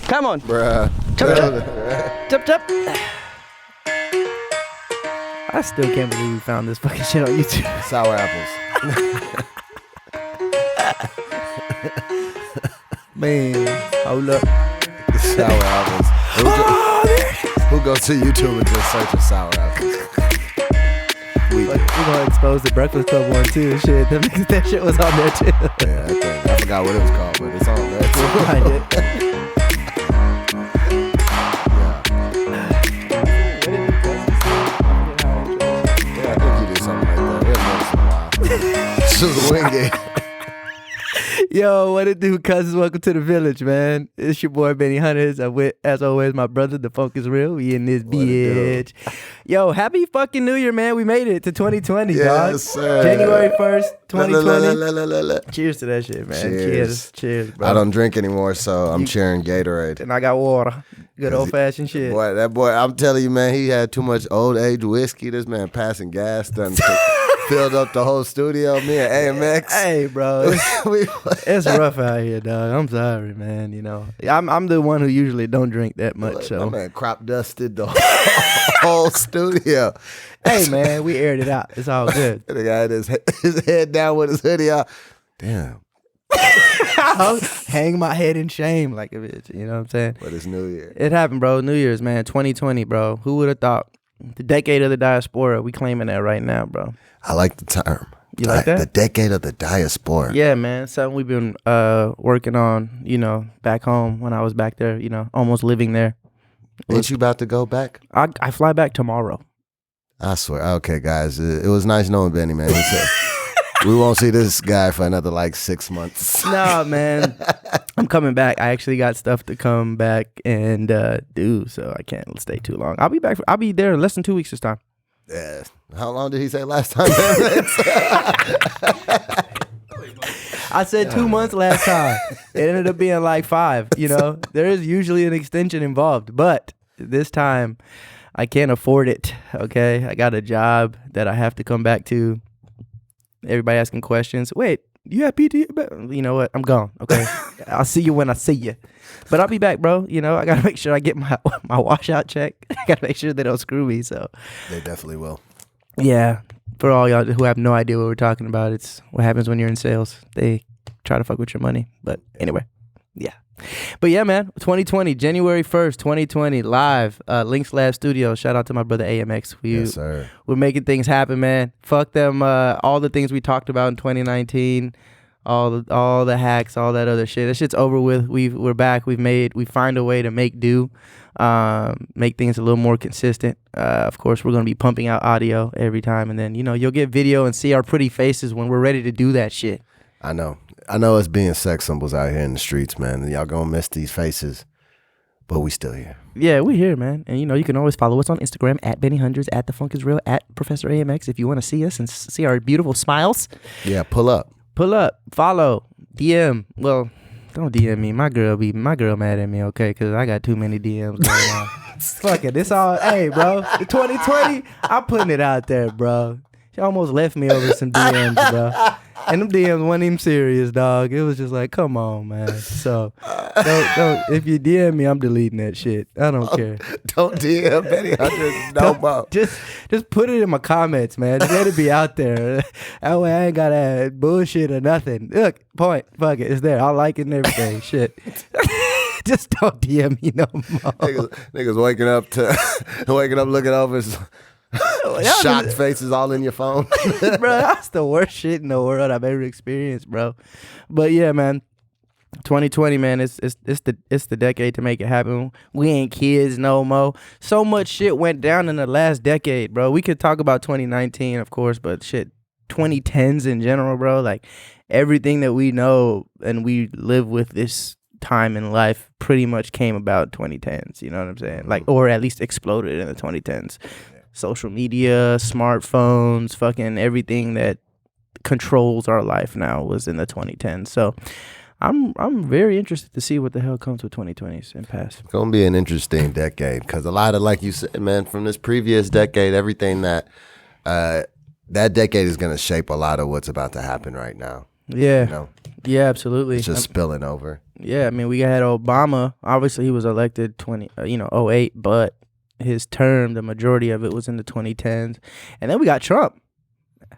Come on. Bruh. Chop, chop. I still can't believe we found this fucking shit on YouTube. Sour apples. Man, hold up. Sour apples. Who goes to YouTube and just search for sour apples? We We're gonna expose the Breakfast Club one too. Shit, that shit was on there too. Yeah, I forgot what it was called, but it's on there too. We'll find it. Yeah, I think you did something like that. We haven't done this in a while. Just wing it. Yo, what it do, cousins? Welcome to the village, man. It's your boy Benny Hunters. I'm with, as always, my brother. The funk is real. We in this bitch. Yo, happy fucking New Year, man. We made it to 2020, dog. Yes, sir. January 1st, 2020. Cheers to that shit, man. Cheers, bro. I don't drink anymore, so I'm cheering Gatorade. And I got water. Good old-fashioned shit. Boy, that boy, I'm telling you, man, he had too much old age whiskey. This man passing gas done filled up the whole studio. Me and AMX. Hey, bro. It's rough out here, dog. I'm sorry, man. You know, I'm the one who usually don't drink that much. So, my man crop dusted the whole studio. Hey, man, we aired it out. It's all good. The guy had his head down with his hoodie out. Damn. I'll hang my head in shame like a bitch. You know what I'm saying? But it's New Year. It happened, bro. New Year's, man. 2020, bro. Who would have thought? The decade of the diaspora. We claiming that right now, bro. I like the term. You like that? The decade of the diaspora. Yeah, man. Something we've been working on, you know, back home when I was back there, you know, almost living there. Ain't you about to go back? I fly back tomorrow. I swear. Okay, guys. It was nice knowing Benny, man. He said, we won't see this guy for another like 6 months. No, man. I'm coming back. I actually got stuff to come back and do, so I can't stay too long. I'll be back. I'll be there in less than 2 weeks this time. Yeah. How long did he say last time? I said 2 months last time. It ended up being like 5. You know, there is usually an extension involved, but this time I can't afford it. Okay, I got a job that I have to come back to. Everybody asking questions. Wait, you have PT? You know what? I'm gone. Okay, I'll see you when I see you. But I'll be back, bro. You know, I gotta make sure I get my washout check. I gotta make sure they don't screw me. So they definitely will. Yeah, for all y'all who have no idea what we're talking about, it's what happens when you're in sales. They try to fuck with your money. But anyway, yeah. But yeah, man, 2020, January 1st, 2020, live, Links Lab Studio. Shout out to my brother AMX. Yes, sir. We're making things happen, man. Fuck them, all the things we talked about in 2019, all the hacks, all that other shit. That shit's over with. We're back. We find a way to make do. Make things a little more consistent. Of course, we're going to be pumping out audio every time, and then, you know, you'll get video and see our pretty faces when we're ready to do that shit. I know us being sex symbols out here in the streets, man. Y'all gonna miss these faces, but we still here. Yeah, we here, man. And, you know, you can always follow us on Instagram at Benny Hundreds, at The Funk Is Real, at Professor AMX if you want to see us and see our beautiful smiles. Yeah, pull up, follow, DM. Well, don't DM me. My girl mad at me, okay? Because I got too many DMs going on. Fuck it. It's all, hey, bro. 2020, I'm putting it out there, bro. She almost left me over some DMs, bro. And them DMs weren't even serious, dog. It was just like, come on, man. So, don't. If you DM me, I'm deleting that shit. I don't care. Don't DM Benny Hunters no more. Just put it in my comments, man. Just let it be out there. That way I ain't got to add bullshit or nothing. Look, fuck it. It's there. I like it and everything. Shit. Just don't DM me no more. Niggas waking up looking over. Shocked faces all in your phone. Bro, that's the worst shit in the world I've ever experienced, bro. But yeah, man, 2020, man, it's the decade to make it happen. We ain't kids no more. So much shit went down in the last decade, bro. We could talk about 2019, of course, but shit, 2010s in general, bro. Like, everything that we know and we live with this time in life pretty much came about 2010s, you know what I'm saying? Like, or at least exploded in the 2010s. Social media, smartphones, fucking everything that controls our life now was in the 2010s. So I'm very interested to see what the hell comes with 2020s and past. It's going to be an interesting decade because a lot of, like you said, man, from this previous decade, everything that decade is going to shape a lot of what's about to happen right now. Yeah. You know? Yeah, absolutely. It's just spilling over. Yeah, I mean, we had Obama. Obviously, he was elected 08, but his term, the majority of it was in the 2010s. And then we got Trump.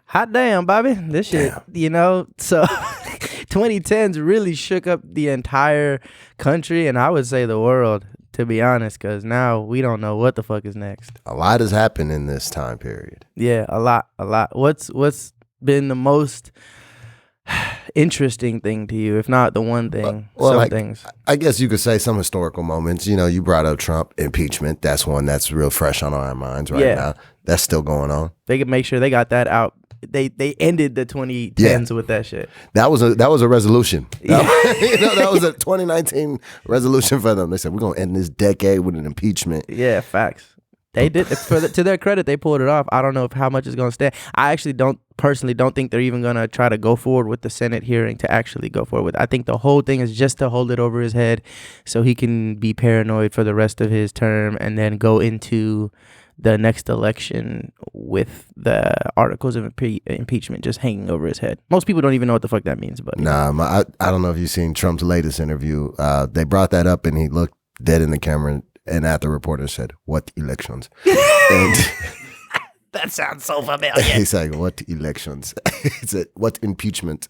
Hot damn, Bobby. This shit, so 2010s really shook up the entire country, and I would say the world, to be honest, because now we don't know what the fuck is next. A lot has happened in this time period. Yeah, a lot. What's been the most interesting thing to you, if not the one thing? Some things. I guess you could say some historical moments. You brought up Trump impeachment. That's one that's real fresh on our minds right now. That's still going on. They could make sure they got that out. They ended the 2010s with that shit. That was a resolution. That was a 2019 resolution for them. They said, we're gonna end this decade with an impeachment. Yeah, facts. They did. To their credit, they pulled it off. I don't know how much is going to stand. I actually don't think they're even going to try to go forward with the Senate hearing to actually go forward with. I think the whole thing is just to hold it over his head so he can be paranoid for the rest of his term and then go into the next election with the articles of impeachment just hanging over his head. Most people don't even know what the fuck that means. But I don't know if you've seen Trump's latest interview. They brought that up and he looked dead in the camera. And at the reporter said, "What elections?" And that sounds so familiar. He's like, "What elections?" He said, "What impeachment?"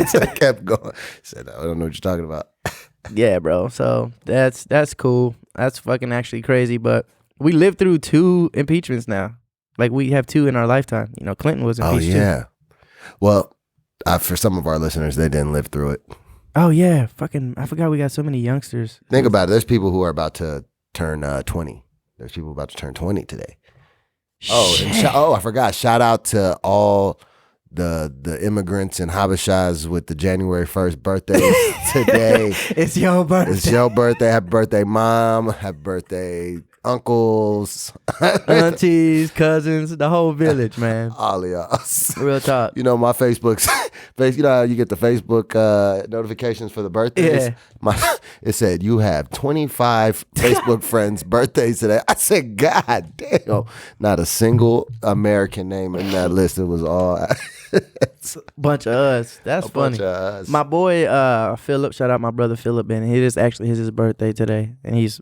So I kept going. He said, "I don't know what you're talking about." Yeah, bro. So that's cool. That's fucking actually crazy. But we lived through 2 impeachments now. Like we have 2 in our lifetime. Clinton was impeached. Oh yeah. Too. Well, for some of our listeners, they didn't live through it. Oh yeah, I forgot we got so many youngsters. Think about it. There's people who are about to turn 20. There's people about to turn 20 today. I forgot. Shout out to all the immigrants and Habeshas with the January 1st birthdays today. It's your birthday. It's your birthday. Happy birthday, mom. Happy birthday, uncles, aunties, cousins, the whole village, man. All of y'all. Real talk. My Facebook's how you get the Facebook notifications for the birthdays? Yeah. It said, you have 25 Facebook friends' birthdays today. I said, God damn. Not a single American name in that list. It was all... bunch of us. That's funny. Bunch of us. My boy Philip, shout out my brother Philip, and it is actually his birthday today. And he's,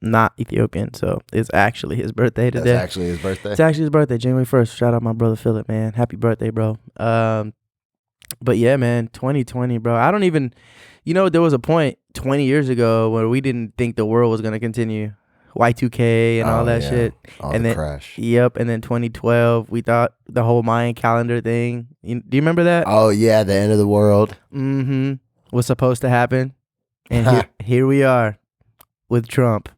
not Ethiopian, so it's actually his birthday today. That's actually his birthday? It's actually his birthday, January 1st. Shout out my brother Philip, man. Happy birthday, bro. But yeah, man, 2020, bro. I don't even, there was a point 20 years ago where we didn't think the world was going to continue. Y2K and all that shit. And then crash. Yep, and then 2012, we thought the whole Mayan calendar thing. Do you remember that? Oh, yeah, the end of the world. Mm-hmm. Was supposed to happen. And here we are with Trump.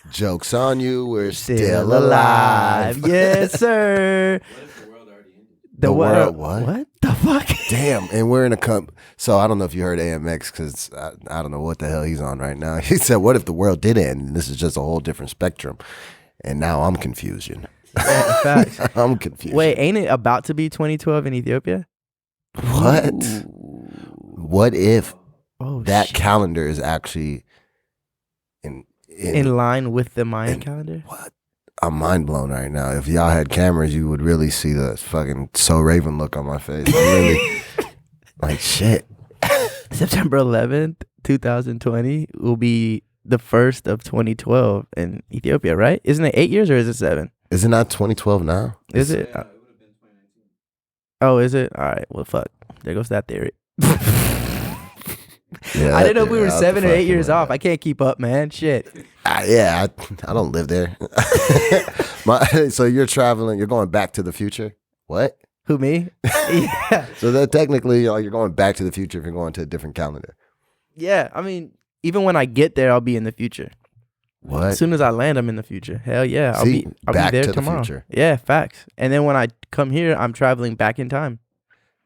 Joke's on you, we're still alive. Yes, sir. The world, what? What the fuck? Damn, and we're in a so I don't know if you heard AMX because I don't know what the hell he's on right now. He said, what if the world did end? And this is just a whole different spectrum. And now I'm confusion. Yeah, facts. I'm confused. Wait, ain't it about to be 2012 in Ethiopia? What? Ooh. What if that shit. calendar is actually in line with the Mayan calendar? What? I'm mind blown right now. If y'all had cameras, you would really see the fucking So Raven look on my face. I'm really like, shit. September 11th, 2020 will be the first of 2012 in Ethiopia, right? Isn't it 8 years or is it 7? Is it not 2012 now? Is it? Yeah, it would have been 2019. Oh, is it? All right. Well, fuck. There goes that theory. Yeah, I didn't know if we were 7 or 8 years off. I can't keep up, man. Shit. I don't live there. So you're traveling. You're going back to the future. What? Who, me? Yeah. So that technically, you're going back to the future if you're going to a different calendar. Yeah. I mean, even when I get there, I'll be in the future. What? As soon as I land, I'm in the future. Hell yeah. I'll be there tomorrow. The future. Yeah, facts. And then when I come here, I'm traveling back in time.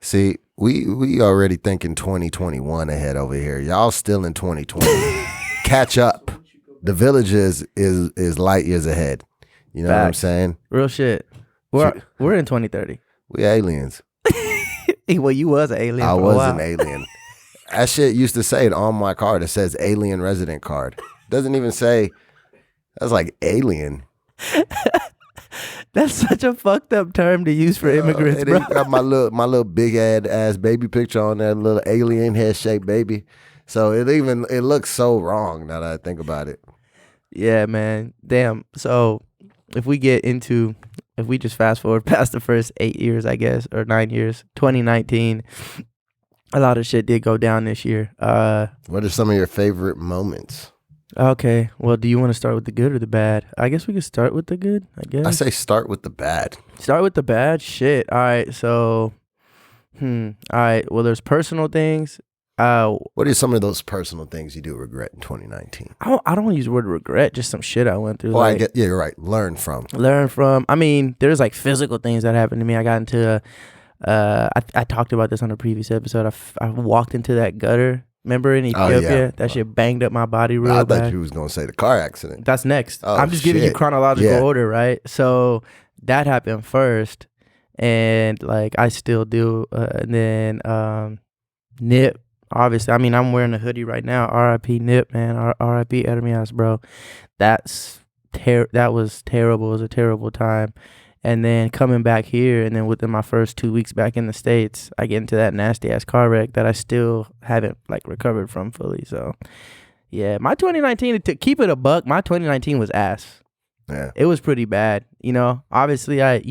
See, we already thinking 2021 ahead over here. Y'all still in 2020. Catch up. The village is light years ahead. You know Facts. What I'm saying? Real shit. We're in 2030. We aliens. Well, you was an alien. I was an alien. That shit used to say it on my card. It says alien resident card. Doesn't even say. That's like alien. That's such a fucked up term to use for immigrants, And bro. then you got my little big ass baby picture on that little alien head shaped baby. So it looks so wrong now that I think about it. Yeah, man. Damn. So if we just fast forward past the first 8 years, I guess, or 9 years, 2019, a lot of shit did go down this year. What are some of your favorite moments? Okay. Well, do you want to start with the good or the bad? I guess we could start with the good, I guess. I say start with the bad. Start with the bad? Shit. All right. So, all right. Well, there's personal things. What are some of those personal things you do regret in 2019? I don't want to use the word regret, just some shit I went through. Oh, I get, yeah, you're right. Learn from. I mean, there's like physical things that happened to me. I got into I talked about this on a previous episode. I walked into that gutter. Remember in Ethiopia? That shit banged up my body real bad. I thought you was going to say the car accident. That's next. Oh, I'm just giving you chronological order, right? So that happened first. And like I still do. And then Nip, obviously. I mean, I'm wearing a hoodie right now. R.I.P. Nip, man. R.I.P. Ermias, bro. That was terrible. It was a terrible time. And then coming back here, and then within my first 2 weeks back in the States, I get into that nasty ass car wreck that I still haven't like recovered from fully. So, yeah, my 2019, to keep it a buck, my 2019 was ass. Yeah, it was pretty bad. You know, obviously, I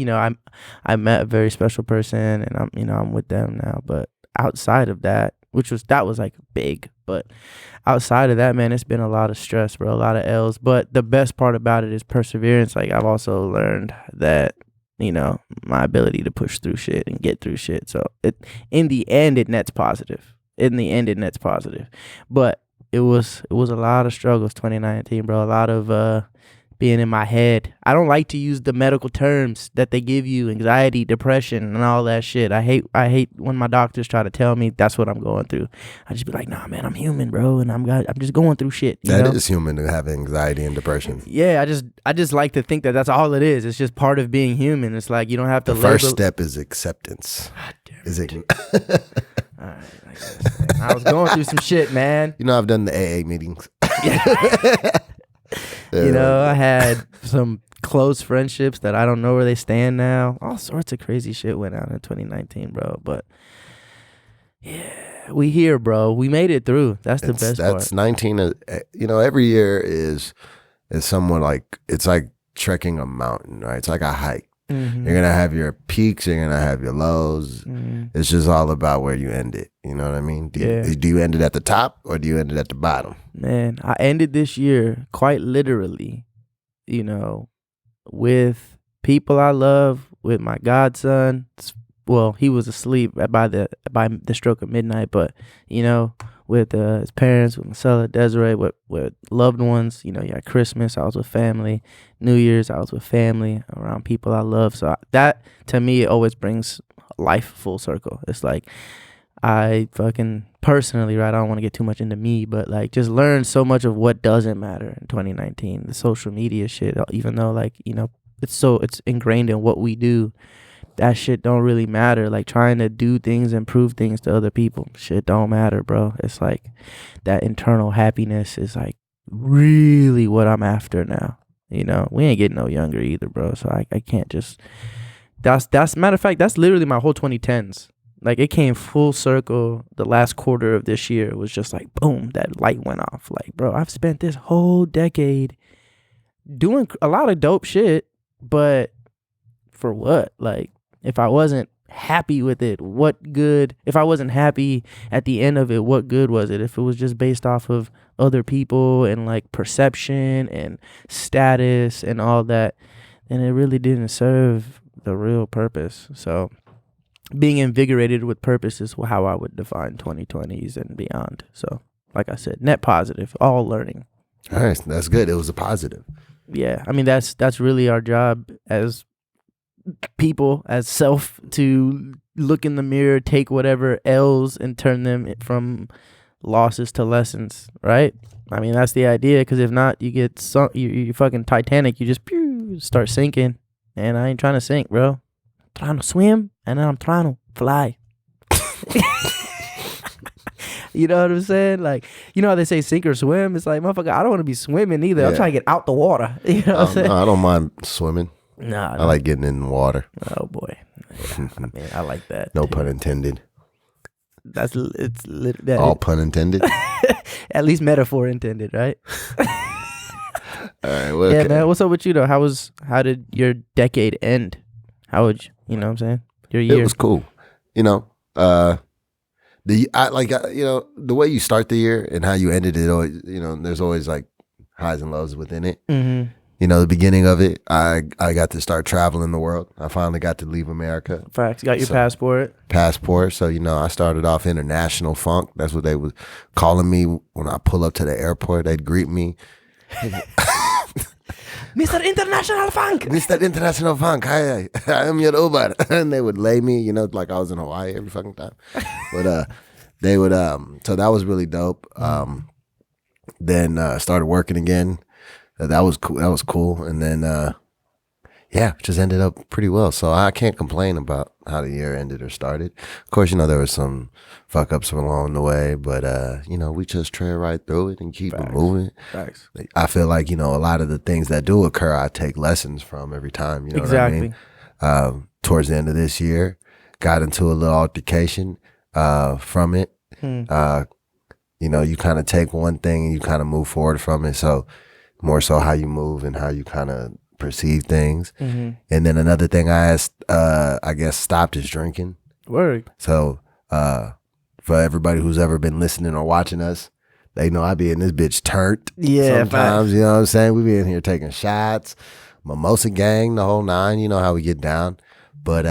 met a very special person, and I'm with them now. But outside of that, that was like big. But outside of that, man, it's been a lot of stress, bro, a lot of L's. But the best part about it is perseverance. Like I've also learned that, my ability to push through shit and get through shit. So in the end, it nets positive. But it was a lot of struggles, 2019, bro. A lot of being in my head. I don't like to use the medical terms that they give you, anxiety, depression, and all that shit. I hate when my doctors try to tell me that's what I'm going through. I just be like, nah, man, I'm human, bro, and I'm just going through shit. That is human to have anxiety and depression. Yeah, I just like to think that that's all it is. It's just part of being human. It's like you don't have to. The first step is acceptance. All right, I guess, man. I was going through some shit, man. I've done the AA meetings. I had some close friendships that I don't know where they stand now. All sorts of crazy shit went on in 2019, bro. But yeah, we here, bro. We made it through. That's the best part. That's 19. Every year is somewhat like, it's like trekking a mountain, right? It's like a hike. Mm-hmm. You're gonna have your peaks. You're gonna have your lows. Mm-hmm. It's just all about where you end it. You know what I mean? Do you end it at the top or do you end it at the bottom? Man, I ended this year quite literally, with people I love, with my godson. Well, he was asleep by the stroke of midnight, but with his parents, with Marcella, Desiree, with loved ones. Yeah, Christmas, I was with family. New Year's, I was with family, around people I love. So that, to me, it always brings life full circle. It's like, I fucking personally, right, I don't want to get too much into me, but like just learned so much of what doesn't matter in 2019. The social media shit, even though it's ingrained in what we do. That shit don't really matter. Like trying to do things and prove things to other people, shit don't matter, bro. It's like that internal happiness is like really what I'm after now. We ain't getting no younger either, bro. So I can't just. That's matter of fact, that's literally my whole 2010s. Like it came full circle. The last quarter of this year was just like boom, that light went off. Like, bro, I've spent this whole decade doing a lot of dope shit, but for what? Like, if I wasn't happy with it, what good? If I wasn't happy at the end of it, what good was it? If it was just based off of other people and like perception and status and all that, then it really didn't serve the real purpose. So being invigorated with purpose is how I would define 2020s and beyond. So like I said, net positive, all learning. All right, that's good. It was a positive. Yeah, I mean that's really our job as people, as self, to look in the mirror, take whatever L's and turn them from losses to lessons, right? I mean, that's the idea, because if not, you get sunk, you fucking Titanic, you just start sinking, and I ain't trying to sink, bro. I'm trying to swim, and then I'm trying to fly. You know what I'm saying? Like, how they say sink or swim? It's like, motherfucker, I don't want to be swimming either. I'm trying to get out the water. You know what I'm saying? No, I don't mind swimming. Nah, I like getting in the water. Oh boy, yeah, I mean, I like that. No too. pun intended. That All pun intended. at least metaphor intended, right? All right. Well, Yeah, okay. man. What's up with you though? How did your decade end? How would you know what I'm saying? Your year. It was cool. You know, the way you start the year and how you ended it. Always, there's always like highs and lows within it. Mm-hmm. The beginning of it, I got to start traveling the world. I finally got to leave America. Facts. Got your passport. So, I started off international funk. That's what they was calling me when I pull up to the airport. They'd greet me. Mr. International Funk. Mr. International Funk, hi, I am your Uber. And they would lay me, like I was in Hawaii every fucking time. But they would, so that was really dope. Then started working again. That was cool. And then, just ended up pretty well. So I can't complain about how the year ended or started. Of course, there were some fuck ups along the way, but, we just tread right through it and keep it moving. Facts. I feel like, a lot of the things that do occur, I take lessons from every time. You know Exactly. what I mean? Towards the end of this year, got into a little altercation from it. You kind of take one thing and you kind of move forward from it. So more so how you move and how you kind of perceive things. Mm-hmm. And then another thing I guess stopped is drinking. Word. So for everybody who's ever been listening or watching us, they know I be in this bitch turned. Yeah. Sometimes, facts. you know what I'm saying? We be in here taking shots, mimosa gang, the whole nine, you know how we get down. But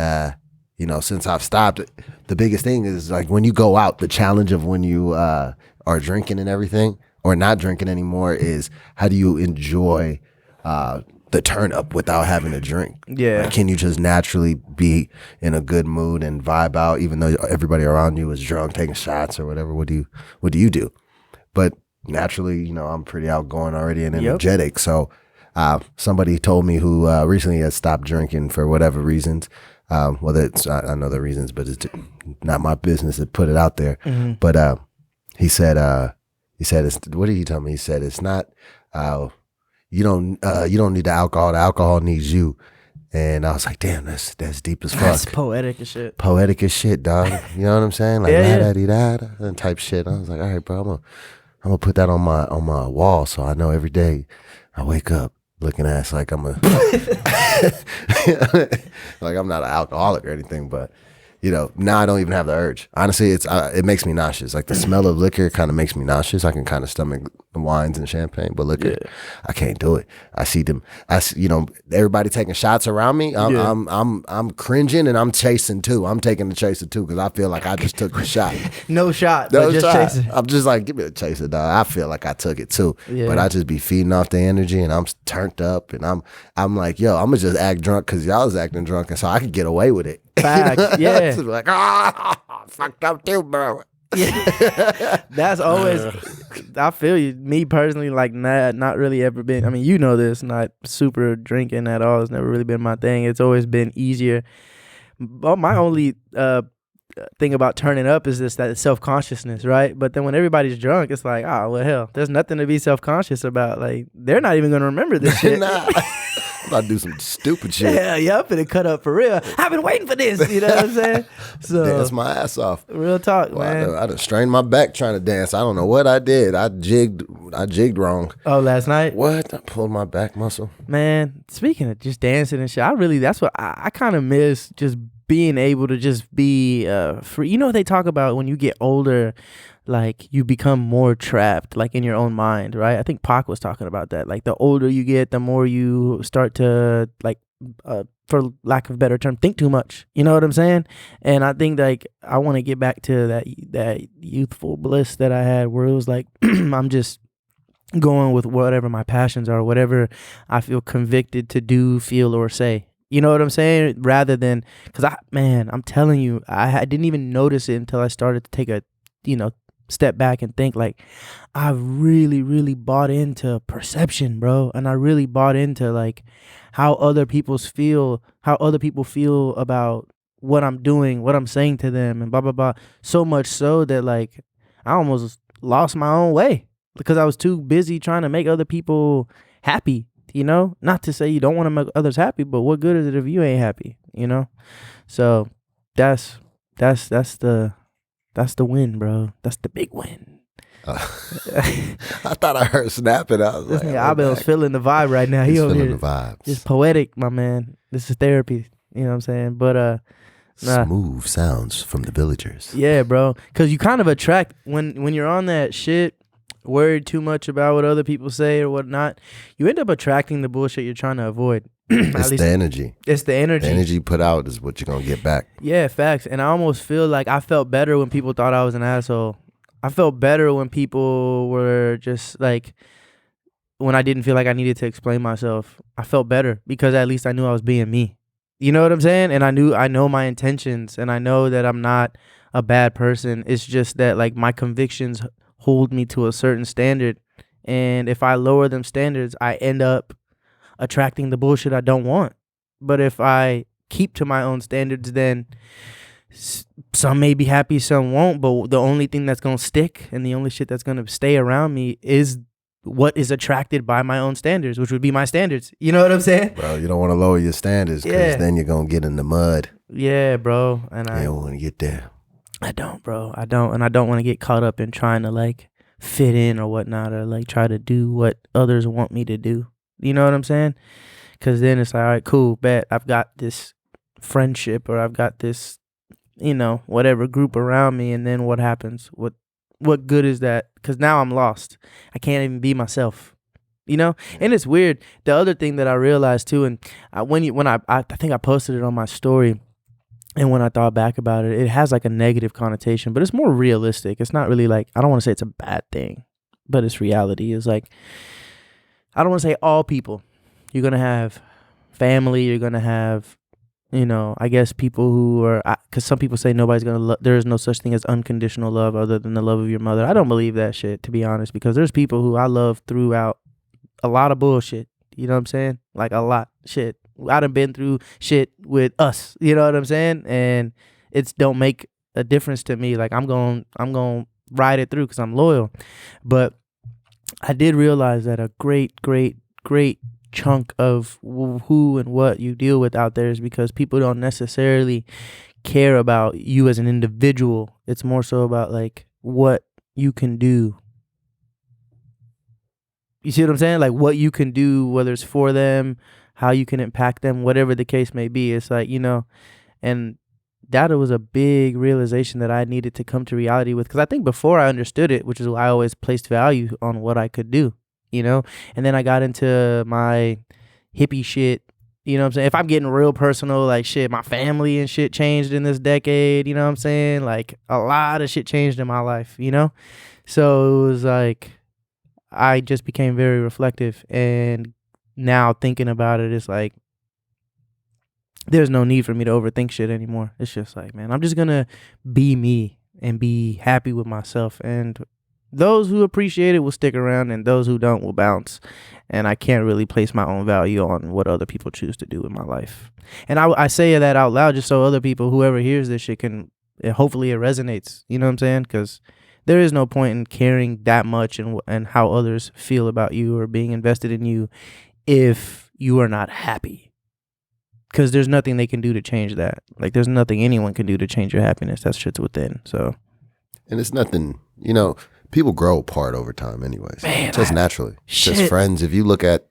since I've stopped, the biggest thing is like when you go out, the challenge of when you are drinking and everything, or not drinking anymore, is how do you enjoy the turn up without having to drink? Yeah. Like, can you just naturally be in a good mood and vibe out, even though everybody around you is drunk, taking shots or whatever? What do you do? But naturally, I'm pretty outgoing already and energetic. Yep. So somebody told me who recently has stopped drinking for whatever reasons. Whether it's, I know the reasons, but it's not my business to put it out there. Mm-hmm. But he said, it's, what did he tell me? He said, it's not, you don't need the alcohol. The alcohol needs you. And I was like, damn, that's deep as fuck. That's poetic as shit. Poetic as shit, dog. You know what I'm saying? Like, yeah. and type shit. I was like, all right, bro, I'm gonna put that on my wall so I know every day I wake up looking at it like I'm like I'm not an alcoholic or anything, but now I don't even have the urge. Honestly, it makes me nauseous. Like the smell of liquor kind of makes me nauseous. I can kind of stomach wines and champagne, but liquor, I can't do it. I see everybody taking shots around me. I'm cringing and I'm chasing too. I'm taking the chaser too because I feel like I just took the shot. No shot, but just chasing. I'm just like, give me a chaser, dog. I feel like I took it too, but I just be feeding off the energy and I'm turned up and I'm like, yo, I'm gonna just act drunk because y'all was acting drunk and so I could get away with it. Facts, yeah. Like, fucked up too, bro. Yeah. That's always, I feel you. Me personally, like not really ever been, I mean, this, not super drinking at all. It's never really been my thing. It's always been easier. But my only thing about turning up is just that self-consciousness, right? But then when everybody's drunk, it's like, oh, well, hell, there's nothing to be self-conscious about. Like, they're not even going to remember this shit. Nah. I'm about to do some stupid shit. Yeah, I'm finna cut up for real. I've been waiting for this. You know what I'm saying? So dance my ass off. Real talk, man. I done strained my back trying to dance. I don't know what I did. I jigged wrong. Oh, last night? What? I pulled my back muscle. Man, speaking of just dancing and shit, that's what I kind of miss, just being able to just be free. You know what they talk about when you get older, like you become more trapped, like in your own mind, right? I think Pac was talking about that. Like the older you get, the more you start to, like, for lack of a better term, think too much. You know what I'm saying? And I think like I want to get back to that youthful bliss that I had, where it was like I'm just going with whatever my passions are, whatever I feel convicted to do, feel, or say. You know what I'm saying? Rather than, because I'm telling you, I didn't even notice it until I started to take a, step back and think, like, I really, really bought into perception, bro. And I really bought into like how other people feel about what I'm doing, what I'm saying to them, and blah, blah, blah. So much so that like I almost lost my own way because I was too busy trying to make other people happy. You know, not to say you don't want to make others happy, but what good is it if you ain't happy? You know, so that's the win, bro. That's the big win. I thought I heard snapping. I was This like, nigga Abel's feeling the vibe right now. he's He over feeling here the vibes. just poetic, my man. This is therapy. You know what I'm saying? But nah. Smooth sounds from the villagers. Yeah, bro. Cause you kind of attract when you're on that shit, worried too much about what other people say or whatnot, you end up attracting the bullshit you're trying to avoid. It's the energy. It's the energy. The energy you put out is what you're gonna get back. Yeah, facts. And I almost feel like I felt better when people thought I was an asshole. I felt better when people were just like, when I didn't feel like I needed to explain myself. I felt better because at least I knew I was being me. You know what I'm saying? And I know my intentions, and I know that I'm not a bad person. It's just that like my convictions hold me to a certain standard, and if I lower them standards, I end up attracting the bullshit I don't want. But if I keep to my own standards, then some may be happy, some won't. But the only thing that's gonna stick and the only shit that's gonna stay around me is what is attracted by my own standards, which would be my standards. You know what I'm saying? Bro, you don't want to lower your standards because then you're going to get in the mud. Yeah, bro. And you don't want to get there. I don't, bro. I don't. And I don't want to get caught up in trying to like fit in or whatnot, or like try to do what others want me to do. You know what I'm saying? Because then it's like, all right, cool, bet I've got this friendship, or I've got this, you know, whatever group around me. And then what happens? What good is that? Because now I'm lost. I can't even be myself, you know? And it's weird. The other thing that I realized too, and when I think I posted it on my story, and when I thought back about it, it has like a negative connotation, but it's more realistic. It's not really like, I don't want to say it's a bad thing, but it's reality. It's like, I don't want to say all people. You're going to have family. You're going to have, you know, I guess people who are, because some people say nobody's going to love, there is no such thing as unconditional love other than the love of your mother. I don't believe that shit, to be honest, because there's people who I love throughout a lot of bullshit. You know what I'm saying? Like a lot shit. I done been through shit with us. You know what I'm saying? And it's don't make a difference to me. Like I'm going to ride it through because I'm loyal. But I did realize that a great chunk of who and what you deal with out there is because people don't necessarily care about you as an individual. It's more so about like what you can do. You see what I'm saying? Like what you can do, whether it's for them, how you can impact them, whatever the case may be. It's like, you know, and that was a big realization that I needed to come to reality with. Because I think before I understood it, which is why I always placed value on what I could do, you know? And then I got into my hippie shit, you know what I'm saying? If I'm getting real personal, like shit, my family and shit changed in this decade, you know what I'm saying? Like a lot of shit changed in my life, you know? So it was like, I just became very reflective, and now thinking about it, it's like there's no need for me to overthink shit anymore. It's just like, man, I'm just gonna be me and be happy with myself, and those who appreciate it will stick around, and those who don't will bounce. And I can't really place my own value on what other people choose to do in my life. And I say that out loud just so other people, whoever hears this shit, can, hopefully it resonates. You know what I'm saying? Because there is no point in caring that much and how others feel about you or being invested in you if you are not happy. Because there's nothing they can do to change that. Like there's nothing anyone can do to change your happiness. That shit's within. So, and it's nothing, you know, people grow apart over time anyways. Man, just naturally. Shit. Just friends. If you look at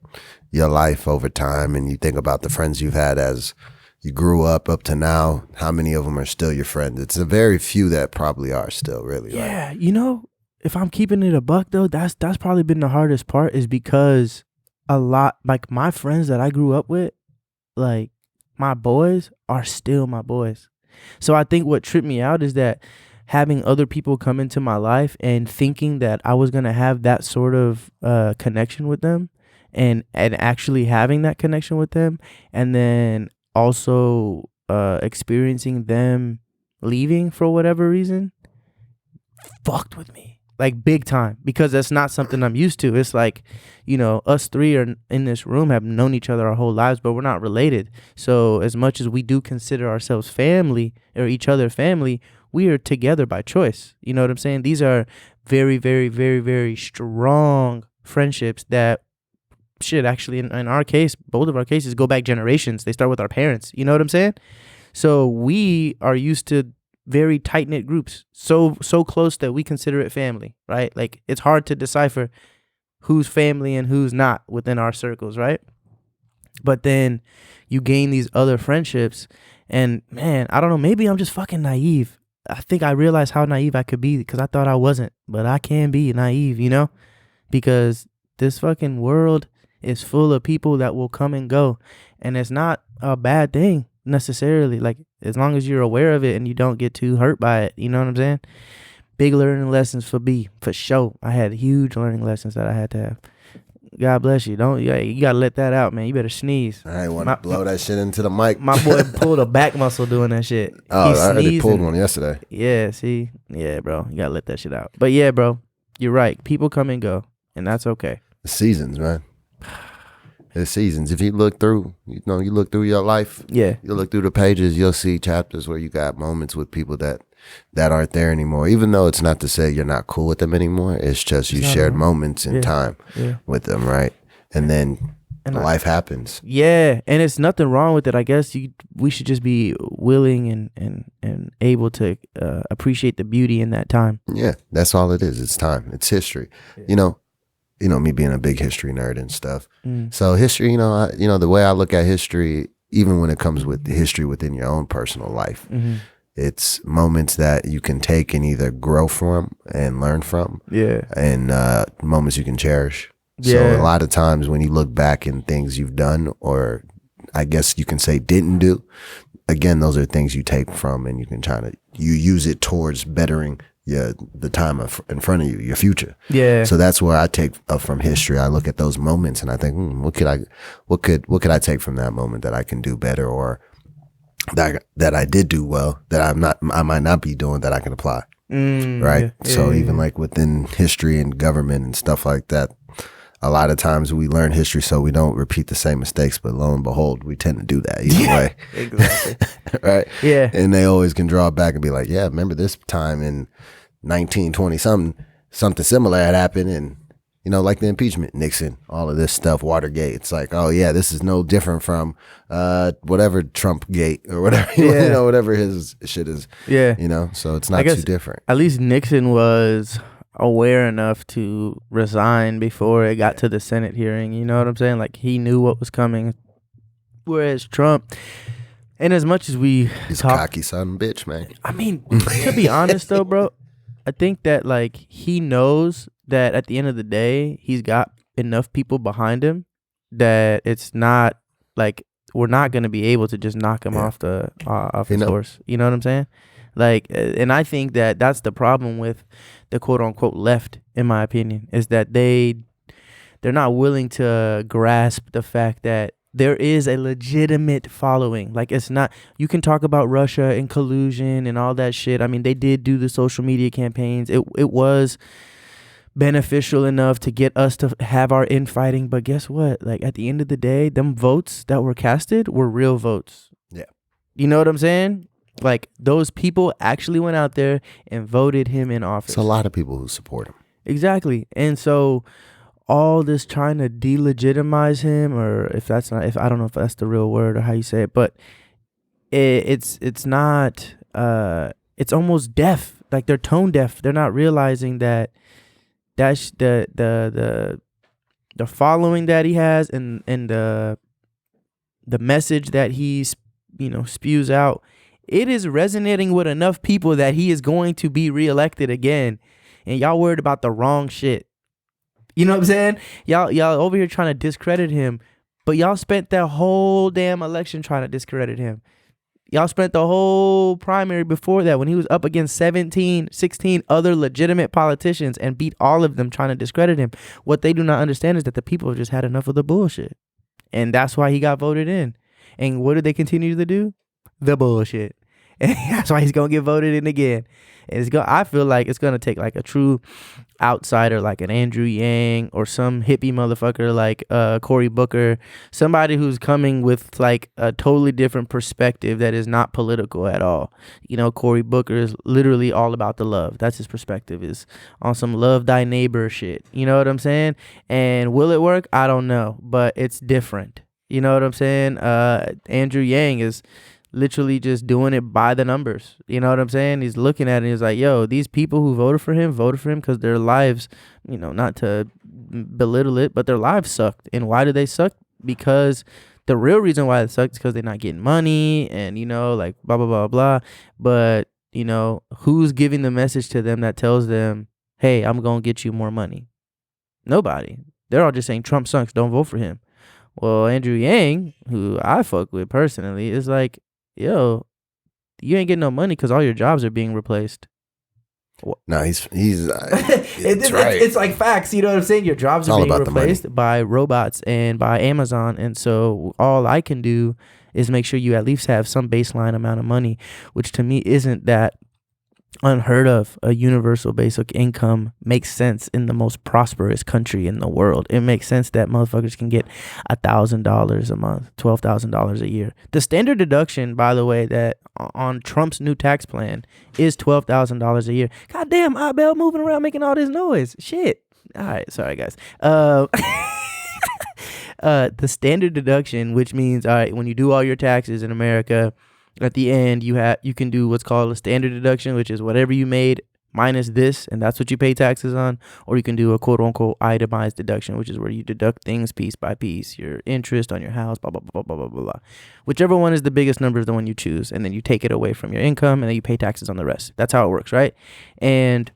your life over time and you think about the friends you've had as you grew up to now, how many of them are still your friends? It's a very few that probably are still, really. Yeah, right? You know, if I'm keeping it a buck though, that's probably been the hardest part, is because a lot, like my friends that I grew up with, like my boys are still my boys. So I think what tripped me out is that having other people come into my life and thinking that I was going to have that sort of connection with them, and actually having that connection with them, and then also experiencing them leaving for whatever reason, fucked with me like big time, because that's not something I'm used to. It's like, you know, us three are in this room, have known each other our whole lives, but we're not related. So as much as we do consider ourselves family, or each other family, we are together by choice. You know what I'm saying? These are very, very, very, very strong friendships that shit, actually, in our case, both of our cases go back generations. They start with our parents. You know what I'm saying? So we are used to very tight knit groups, so close that we consider it family, right? Like it's hard to decipher who's family and who's not within our circles, right? But then you gain these other friendships, and man, I don't know, maybe I'm just fucking naive. I think I realized how naive I could be because I thought I wasn't, but I can be naive, you know? Because this fucking world is full of people that will come and go, and it's not a bad thing necessarily. Like, as long as you're aware of it and you don't get too hurt by it, you know what I'm saying? Big learning lessons for B, for sure. I had huge learning lessons that I had to have. God bless you. You gotta let that out, man. You better sneeze. I ain't want to blow that shit into the mic. My boy pulled a back muscle doing that shit. Oh, I already pulled one yesterday. Yeah, see? Yeah, bro. You gotta let that shit out. But yeah, bro, you're right. People come and go, and that's okay. The seasons, man. The seasons. If you look through, you look through your life. Yeah. You look through the pages, you'll see chapters where you got moments with people that aren't there anymore. Even though it's not to say you're not cool with them anymore. It's just you shared moments in time with them, right? And then life happens. Yeah, and it's nothing wrong with it. I guess we should just be willing and able to appreciate the beauty in that time. Yeah, that's all it is. It's time. It's history. Yeah. You know me being a big history nerd and stuff. So history, the way I look at history, even when it comes with the history within your own personal life, it's moments that you can take and either grow from and learn from. Yeah. And moments you can cherish. Yeah. So a lot of times when you look back in things you've done, or I guess you can say didn't do, again, those are things you take from and you can you use it towards bettering the time in front of you, your future. Yeah. So that's where I take from history. I look at those moments and I think, what could I take from that moment that I can do better, or that I did do well, that I might not be doing, that I can apply. Right. Yeah, so even like within history and government and stuff like that, a lot of times we learn history so we don't repeat the same mistakes, but lo and behold, we tend to do that either way. Exactly. Right. Yeah. And they always can draw back and be like, yeah, remember this time in 1920 something similar had happened, and like the impeachment, Nixon, all of this stuff, Watergate. It's like, oh yeah, this is no different from whatever Trump gate or whatever, whatever his shit is. Yeah. So it's not too different. At least Nixon was aware enough to resign before it got to the Senate hearing. You know what I'm saying? Like, he knew what was coming. Whereas Trump, and as much as he's a cocky son of a bitch, man. I mean, to be honest though, bro, I think that like he knows that at the end of the day, he's got enough people behind him that it's not like we're not going to be able to just knock him off his horse. You know what I'm saying? Like, and I think that that's the problem with the quote unquote left, in my opinion, is that they're not willing to grasp the fact that there is a legitimate following. Like, it's not, you can talk about Russia and collusion and all that shit. I mean, they did do the social media campaigns. It was beneficial enough to get us to have our infighting. But guess what? Like, at the end of the day, them votes that were casted were real votes. Yeah. You know what I'm saying? Like, those people actually went out there and voted him in office. It's a lot of people who support him. Exactly. And so all this trying to delegitimize him, or if I don't know if that's the real word or how you say it, but it's not, it's almost deaf. Like, they're tone deaf. They're not realizing that that's the following that he has and the message that he's, spews out. It is resonating with enough people that he is going to be reelected again. And y'all worried about the wrong shit. You know what I'm saying? Y'all over here trying to discredit him, but y'all spent that whole damn election trying to discredit him. Y'all spent the whole primary before that when he was up against 16 other legitimate politicians and beat all of them trying to discredit him. What they do not understand is that the people have just had enough of the bullshit. And that's why he got voted in. And what did they continue to do? The bullshit. And that's why he's gonna get voted in again. And I feel like it's gonna take like a true outsider, like an Andrew Yang or some hippie motherfucker like Cory Booker, somebody who's coming with like a totally different perspective that is not political at all. You know, Cory Booker is literally all about the love. That's his perspective, is on some love thy neighbor shit. You know what I'm saying? And will it work? I don't know, but it's different. You know what I'm saying? Andrew Yang is literally just doing it by the numbers. You know what I'm saying? He's looking at it and he's like, yo, these people who voted for him because their lives, you know, not to belittle it, but their lives sucked. And why do they suck? Because the real reason why it sucks is because they're not getting money and, you know, like blah, blah, blah, blah. But, you know, who's giving the message to them that tells them, hey, I'm going to get you more money? Nobody. They're all just saying Trump sucks, don't vote for him. Well, Andrew Yang, who I fuck with personally, is like, yo, you ain't getting no money because all your jobs are being replaced. No, he's it's right. It's like facts. You know what I'm saying? Your jobs are being replaced by robots and by Amazon. And so all I can do is make sure you at least have some baseline amount of money, which to me isn't that unheard of. A universal basic income makes sense in the most prosperous country in the world. It makes sense that motherfuckers can get $1,000 a month, $12,000 a year. The standard deduction, by the way, that on Trump's new tax plan is $12,000 a year. Goddamn, Abel moving around making all this noise. Shit. All right, sorry guys. The standard deduction, which means, all right, when you do all your taxes in America, at the end, you can do what's called a standard deduction, which is whatever you made minus this, and that's what you pay taxes on. Or you can do a quote unquote itemized deduction, which is where you deduct things piece by piece, your interest on your house, blah blah blah blah blah blah blah. Whichever one is the biggest number is the one you choose, and then you take it away from your income, and then you pay taxes on the rest. That's how it works, right? And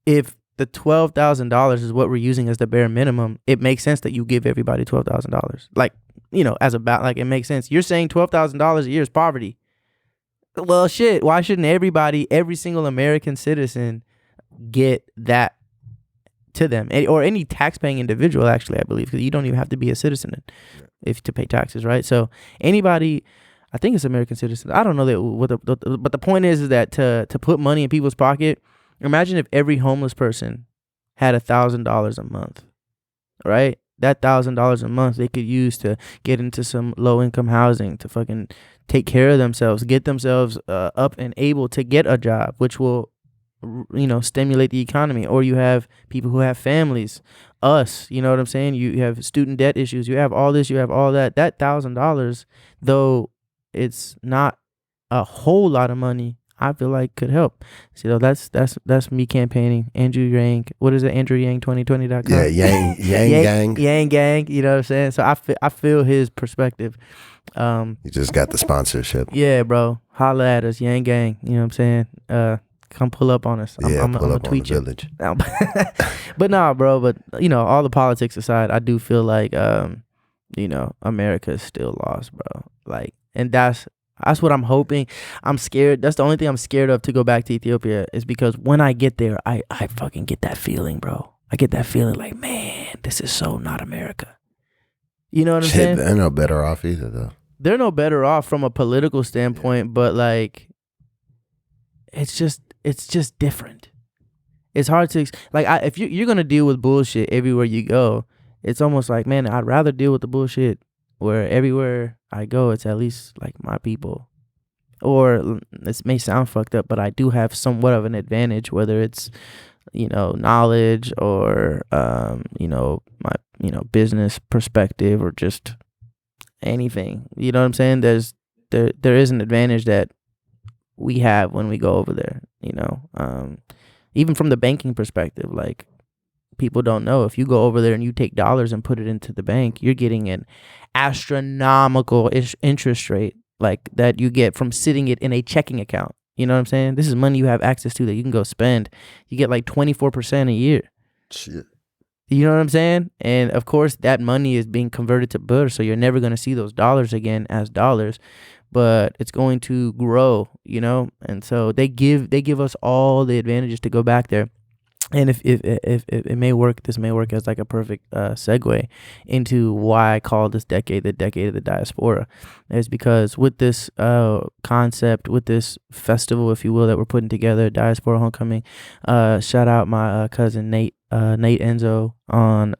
if the $12,000 is what we're using as the bare minimum, it makes sense that you give everybody $12,000. Like, you know, like it makes sense. You're saying $12,000 a year is poverty. Well, shit, why shouldn't every single American citizen get that to them? Or any tax-paying individual, actually, I believe, because you don't even have to be a citizen to pay taxes, right? So anybody, I think it's American citizens. I don't know but the point is that to put money in people's pocket, imagine if every homeless person had $1,000 a month, right? That $1,000 a month they could use to get into some low-income housing, to fucking take care of themselves, get themselves up and able to get a job, which will, you know, stimulate the economy. Or you have people who have families, us, you know what I'm saying? You have student debt issues, you have all this, you have all that. That $1,000, though it's not a whole lot of money, I feel like could help. So that's me campaigning. Andrew Yang. What is it? AndrewYang2020.com. Yeah, Yang Gang. You know what I'm saying? So I feel his perspective. You just got the sponsorship. Yeah, bro. Holla at us, Yang Gang. You know what I'm saying? Come pull up on us. I'm pull up gonna tweet on the village. But nah, bro. But you know, all the politics aside, I do feel like you know, America is still lost, bro. Like, and that's what I'm hoping. I'm scared. That's the only thing I'm scared of to go back to Ethiopia, is because when I get there, I fucking get that feeling, bro. I get that feeling like, man, this is so not America. You know what I'm saying? They're no better off either, though. They're no better off from a political standpoint, but like, it's just different. It's hard to if you're gonna deal with bullshit everywhere you go, it's almost like, man, I'd rather deal with the bullshit where everywhere I go, it's at least like my people. Or this may sound fucked up, but I do have somewhat of an advantage, whether it's, you know, knowledge or you know, my, you know, business perspective or just anything. You know what I'm saying? There is an advantage that we have when we go over there, you know. Even from the banking perspective, like, people don't know, if you go over there and you take dollars and put it into the bank, you're getting an astronomical interest rate, like that you get from sitting it in a checking account. You know what I'm saying? This is money you have access to that you can go spend. You get like 24% a year. Shit. You know what I'm saying? And of course, that money is being converted to birr, so you're never going to see those dollars again as dollars, but it's going to grow, you know? And so they give us all the advantages to go back there. And if it may work, this may work as like a perfect segue into why I call this decade the decade of the diaspora. Is because with this concept, with this festival, if you will, that we're putting together, Diaspora Homecoming. Shout out my cousin Nate Enzo on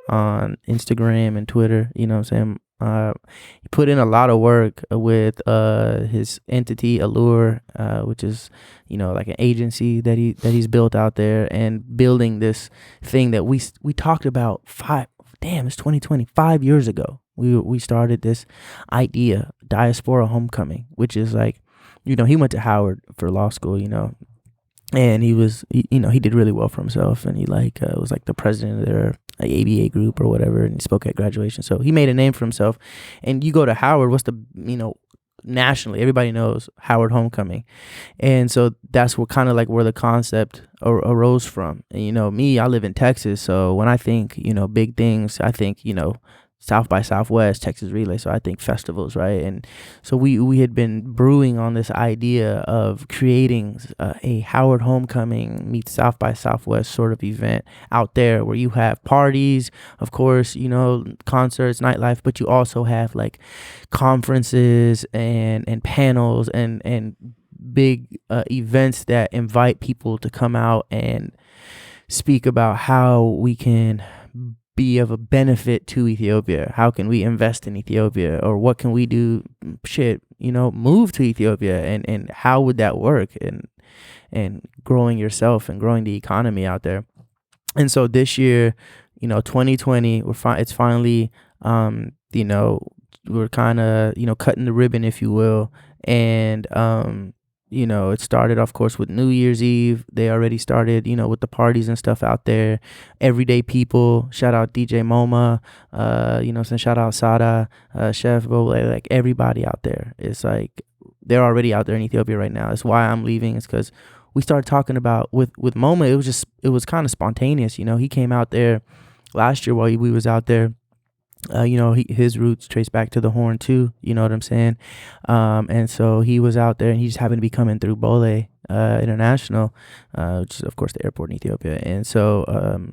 Instagram and Twitter. You know what I'm saying? He put in a lot of work with his entity Allure, which is, you know, like an agency that he's built out there, and building this thing that we talked about it's 2020, 5 years ago. We started this idea, Diaspora Homecoming, which is like, you know, he went to Howard for law school, you know, and he did really well for himself, and he was like the president of their ABA group or whatever, and he spoke at graduation, so he made a name for himself. And you go to Howard, what's the, you know, nationally everybody knows Howard Homecoming, and so that's what kind of like where the concept arose from. And you know me, I live in Texas, so when I think, you know, big things, I think, you know, South by Southwest, Texas Relay. So I think festivals, right? And so we had been brewing on this idea of creating a Howard Homecoming meets South by Southwest sort of event out there, where you have parties, of course, you know, concerts, nightlife, but you also have like conferences and panels and big events that invite people to come out and speak about how we can be of a benefit to Ethiopia. How can we invest in Ethiopia, or what can we do? You know, move to Ethiopia, and how would that work? And growing yourself and growing the economy out there. And so this year, you know, 2020, it's finally, you know, we're kind of, you know, cutting the ribbon, if you will. And you know, it started, of course, with New Year's Eve. They already started, you know, with the parties and stuff out there. Everyday people, shout out DJ MoMA, you know, shout out Sada, Chef Bole, like everybody out there. It's like they're already out there in Ethiopia right now. That's why I'm leaving. It's because we started talking about with MoMA. It was kind of spontaneous. You know, he came out there last year while we was out there. You know, his roots trace back to the Horn too. You know what I'm saying? And so he was out there, and he just happened to be coming through Bole International, which is of course the airport in Ethiopia. And so,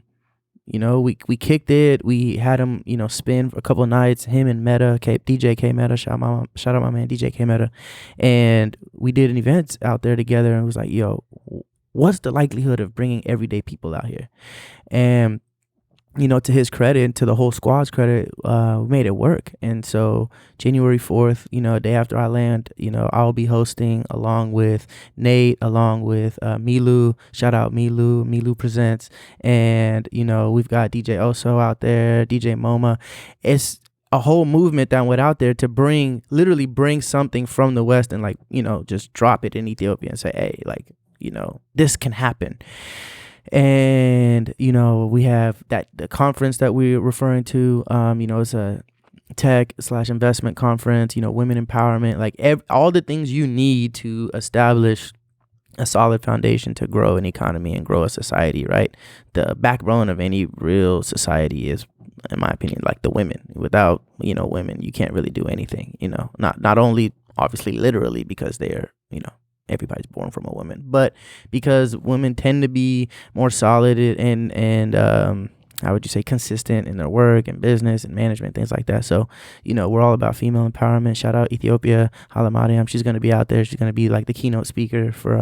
you know, we kicked it. We had him, you know, spin for a couple of nights. Him and Meta, DJ K Meta, shout out my man DJ K Meta, and we did an event out there together. And it was like, yo, what's the likelihood of bringing everyday people out here? And you know, to his credit and to the whole squad's credit, we made it work. And so January 4th, you know, a day after I land, you know, I'll be hosting along with Nate, along with Milu. Shout out Milu. Milu Presents. And, you know, we've got DJ Oso out there, DJ MoMA. It's a whole movement that went out there to literally bring something from the West and, like, you know, just drop it in Ethiopia and say, hey, like, you know, this can happen. And, you know, we have the conference that we're referring to, you know, it's a tech/investment conference, you know, women empowerment, like all the things you need to establish a solid foundation to grow an economy and grow a society, right? The backbone of any real society is, in my opinion, like the women. Without, you know, women, you can't really do anything, you know, not only obviously literally because they are, you know, everybody's born from a woman, but because women tend to be more solid and how would you say, consistent in their work and business and management, things like that. So, you know, we're all about female empowerment. Shout out Ethiopia, Hala Mariam. She's going to be out there. She's going to be like the keynote speaker for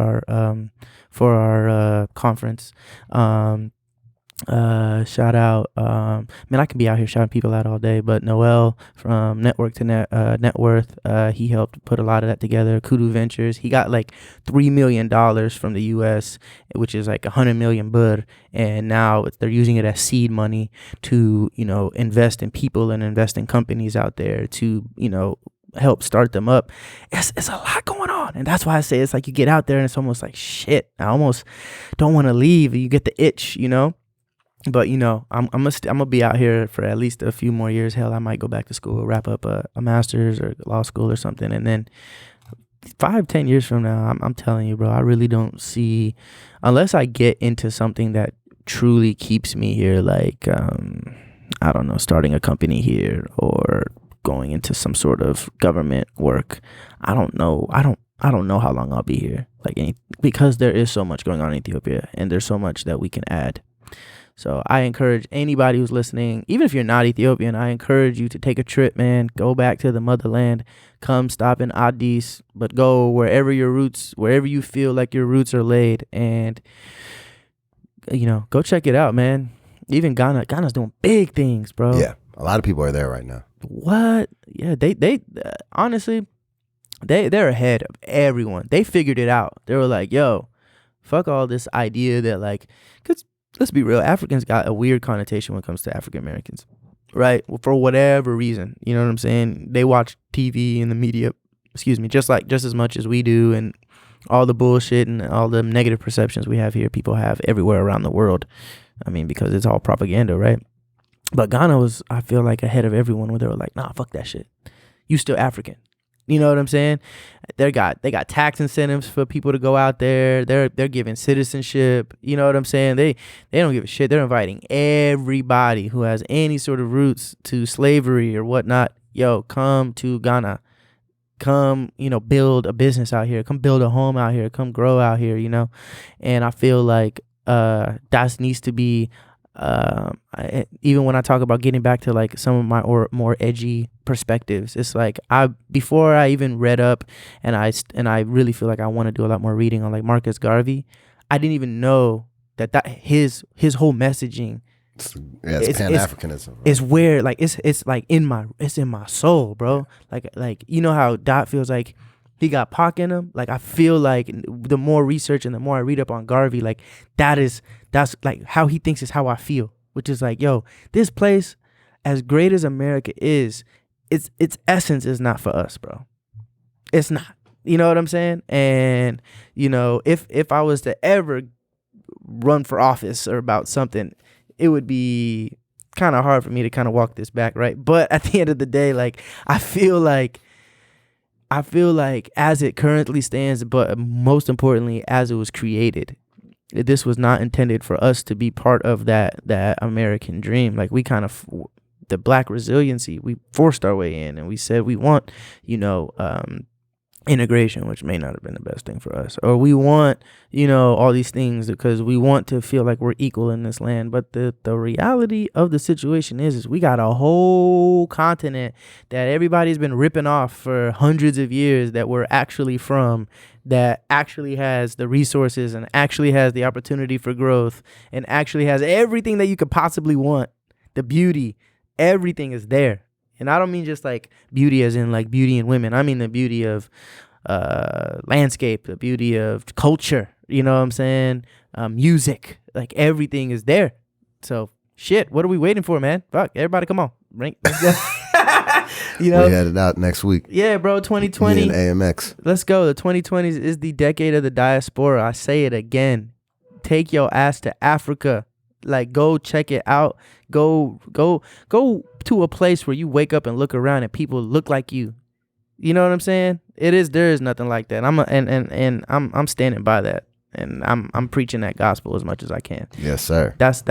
our conference. Shout out, man, I can be out here shouting people out all day, but Noel from Network to Net Worth, he helped put a lot of that together. Kudu Ventures, he got like $3 million from the US, which is like 100 million bur, and now they're using it as seed money to, you know, invest in people and invest in companies out there to, you know, help start them up. It's a lot going on, and that's why I say it's like you get out there and it's almost like, shit, I almost don't want to leave. You get the itch, you know. But, you know, I'm gonna be out here for at least a few more years. Hell, I might go back to school, wrap up a master's or law school or something. And then 5-10 years from now, I'm telling you, bro, I really don't see, unless I get into something that truly keeps me here, like, I don't know, starting a company here or going into some sort of government work. I don't know. I don't know how long I'll be here. Because there is so much going on in Ethiopia, and there's so much that we can add. So I encourage anybody who's listening, even if you're not Ethiopian, I encourage you to take a trip, man. Go back to the motherland. Come stop in Addis, but go wherever you feel like your roots are laid, and go check it out, man. Even Ghana's doing big things, bro. Yeah, a lot of people are there right now. What? Yeah, they honestly, they're ahead of everyone. They figured it out. They were like, yo, fuck all this idea that cause let's be real, Africans got a weird connotation when it comes to African Americans, right? For whatever reason, you know what I'm saying? They watch TV and the media, just as much as we do, and all the bullshit and all the negative perceptions we have here, people have everywhere around the world. I mean, because it's all propaganda, right? But Ghana was, I feel like, ahead of everyone, where they were like, nah, fuck that shit. You still African. You know what I'm saying? They got tax incentives for people to go out there. They're giving citizenship. You know what I'm saying? They don't give a shit. They're inviting everybody who has any sort of roots to slavery or whatnot. Yo, come to Ghana. Come, build a business out here. Come build a home out here. Come grow out here. And I feel like that needs to be. Even when I talk about getting back to some of my more edgy perspectives, it's before I even read up, and I really feel like I want to do a lot more reading on Marcus Garvey. I didn't even know that his whole messaging. It's Pan-Africanism. Right? It's where it's in my soul, bro. How Dot feels like he got Pac in him. I feel like the more research and the more I read up on Garvey, that's how he thinks is how I feel, which is yo, this place, as great as America is, its essence is not for us, bro. It's not. You know what I'm saying? And if I was to ever run for office or about something, it would be kind of hard for me to kind of walk this back, right? But at the end of the day, I feel like as it currently stands, but most importantly, as it was created, this was not intended for us to be part of that American dream. We kind of, the Black resiliency, we forced our way in, and we said we want, integration, which may not have been the best thing for us, or we want, all these things because we want to feel like we're equal in this land. But the reality of the situation is we got a whole continent that everybody's been ripping off for hundreds of years, that we're actually from, that actually has the resources and actually has the opportunity for growth and actually has everything that you could possibly want. The beauty, everything is there. And I don't mean just beauty as in beauty in women. I mean the beauty of landscape, the beauty of culture. You know what I'm saying? Music, everything is there. So shit, what are we waiting for, man? Fuck, everybody, come on, rank. We headed out next week. Yeah, bro. 2020 and AMX. Let's go. The 2020s is the decade of the diaspora. I say it again. Take your ass to Africa. Go check it out. Go to a place where you wake up and look around and people look like you. You know what I'm saying? There is nothing like that. I'm standing by that, and I'm preaching that gospel as much as I can. Yes, sir. That's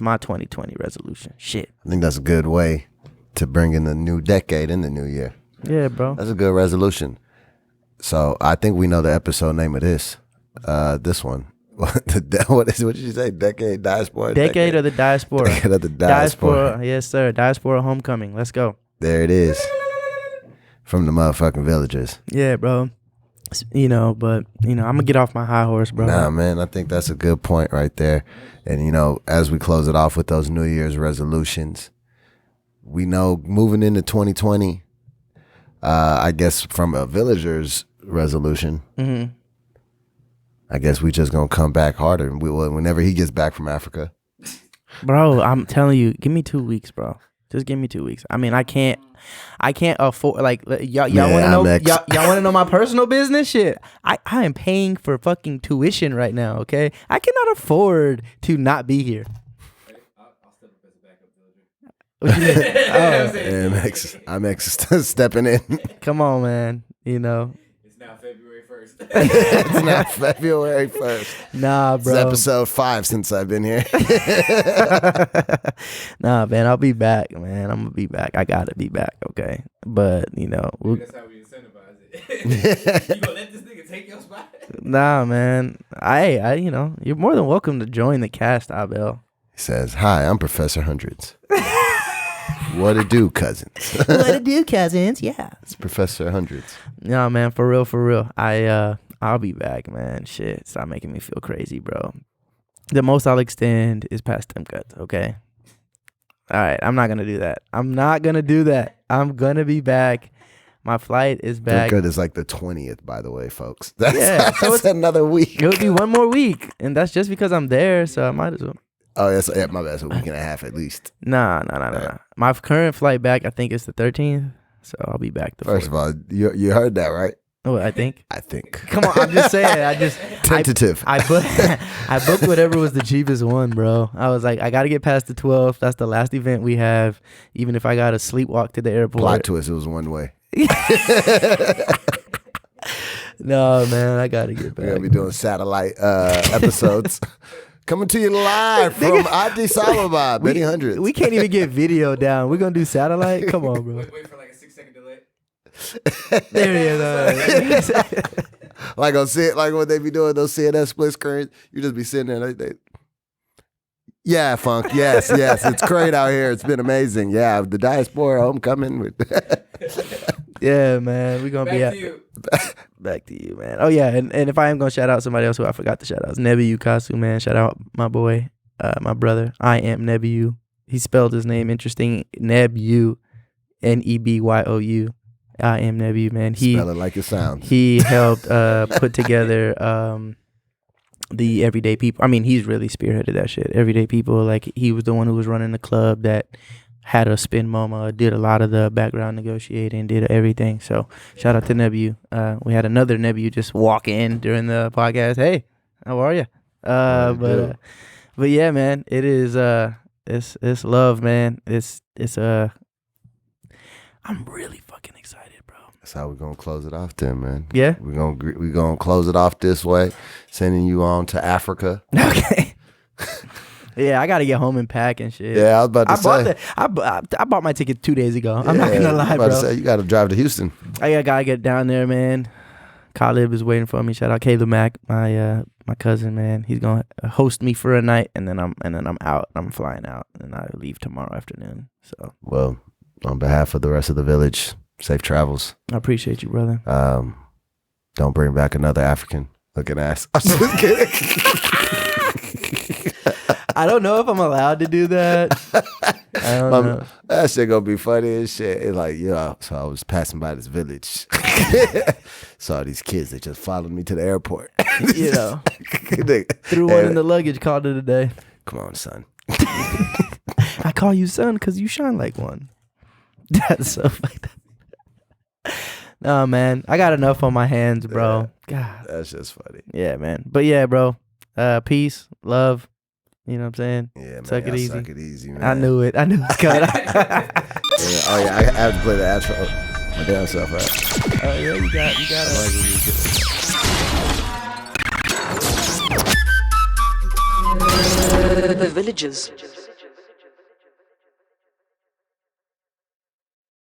my 2020 resolution. Shit. I think that's a good way to bring in the new decade in the new year. Yeah, bro. That's a good resolution. So I think we know the episode name of this one. What did you say? Decade Diaspora? Decade of the Diaspora. Decade of the Diaspora. Yes, sir. Diaspora Homecoming. Let's go. There it is. From the motherfucking villagers. Yeah, bro. But I'm going to get off my high horse, bro. Nah, man, I think that's a good point right there. And, as we close it off with those New Year's resolutions, we know moving into 2020, I guess from a villager's resolution, mm-hmm. I guess we just gonna come back harder. And whenever he gets back from Africa, bro, I'm telling you, give me 2 weeks, bro. Just give me 2 weeks. I mean, I can't afford y'all want to know my personal business shit. I am paying for fucking tuition right now. Okay, I cannot afford to not be here. What you mean? I'm stepping in. Come on, man. It's now February 1st. It's not February 1st. Nah, bro. It's episode 5 since I've been here. Nah, man. I'll be back, man. I'm gonna be back. I gotta be back. Okay, but that's how we incentivize it. You gonna let this nigga take your spot? Nah, man. I, you're more than welcome to join the cast, Abel. He says, "Hi, I'm Professor Hundreds." What it do, cousins? What it do, cousins? Yeah. It's Professor Hundreds. No, man, for real. I'll be back, man. Shit, stop making me feel crazy, bro. The most I'll extend is past them cuts, okay? All right, I'm not gonna do that. I'm gonna be back. My flight is back. Good is like the 20th, by the way, folks. That's, So that's another week. It would be one more week, and that's just because I'm there, so I might as well. Oh, yeah, my bad. It's a week and a half at least. Nah. My current flight back, I think, is the 13th, so I'll be back the 4th. First of all, you heard that, right? Oh, I think. Come Come on, I'm just saying. Tentative. I booked whatever was the cheapest one, bro. I was like, I got to get past the 12th. That's the last event we have. Even if I got to sleepwalk to the airport. Plot twist, it was one way. No, man, I got to get We're back. going to be doing satellite episodes. Coming to you live from Addis Ababa, many hundreds. We can't even get video down. We're going to do satellite? Come on, bro. Wait for like a 6-second delay. There he is. Like on see like when they be doing those CNN split screens, you just be sitting there like yeah, Funk. Yes. It's great out here. It's been amazing. Yeah, the Diaspora homecoming. Yeah, man. We're going to be Back to you. Back to you, man. Oh, yeah. And if I am going to shout out somebody else who I forgot to shout out, Nebiu Kasu, man. Shout out my boy, my brother. I am Nebiu. He spelled his name interesting. Nebiu. Nebyu. I am Nebiu, man. Spell it like it sounds. He helped put together the Everyday People. I mean, he's really spearheaded that shit. Everyday People. Like, he was the one who was running the club that had a spin MoMA, did a lot of the background negotiating, did everything. So shout out to Nebiu. We had another Nebiu just walk in during the podcast. Hey, how are you? But yeah, man, it is it's love, man. I'm really fucking excited, bro. That's how we're gonna close it off then, man. Yeah? We're gonna close it off this way, sending you on to Africa. Okay. Yeah, I gotta get home and pack and shit. Yeah, I was about to say. I bought my ticket 2 days ago. I'm not gonna lie, bro. To say, you gotta drive to Houston. I gotta get down there, man. Caleb is waiting for me. Shout out Caleb Mack, my cousin, man. He's gonna host me for a night, and then I'm out. I'm flying out, and I leave tomorrow afternoon. So, well, on behalf of the rest of the village, safe travels. I appreciate you, brother. Don't bring back another African looking ass. I'm just kidding. I don't know if I'm allowed to do that. I don't know. That shit gonna be funny as shit. It's like, so I was passing by this village. Saw these kids that just followed me to the airport. Threw one in the luggage, called it a day. Come on, son. I call you son because you shine like one. That's so fucked up. No, man. I got enough on my hands, bro. God. That's just funny. Yeah, man. But yeah, bro. Peace, love. You know what I'm saying? Yeah, man. Suck it easy. Suck it ezy, man. I knew it. I knew it was coming. I have to play the outro. My damn self, right? Oh, yeah, you got it. The villagers.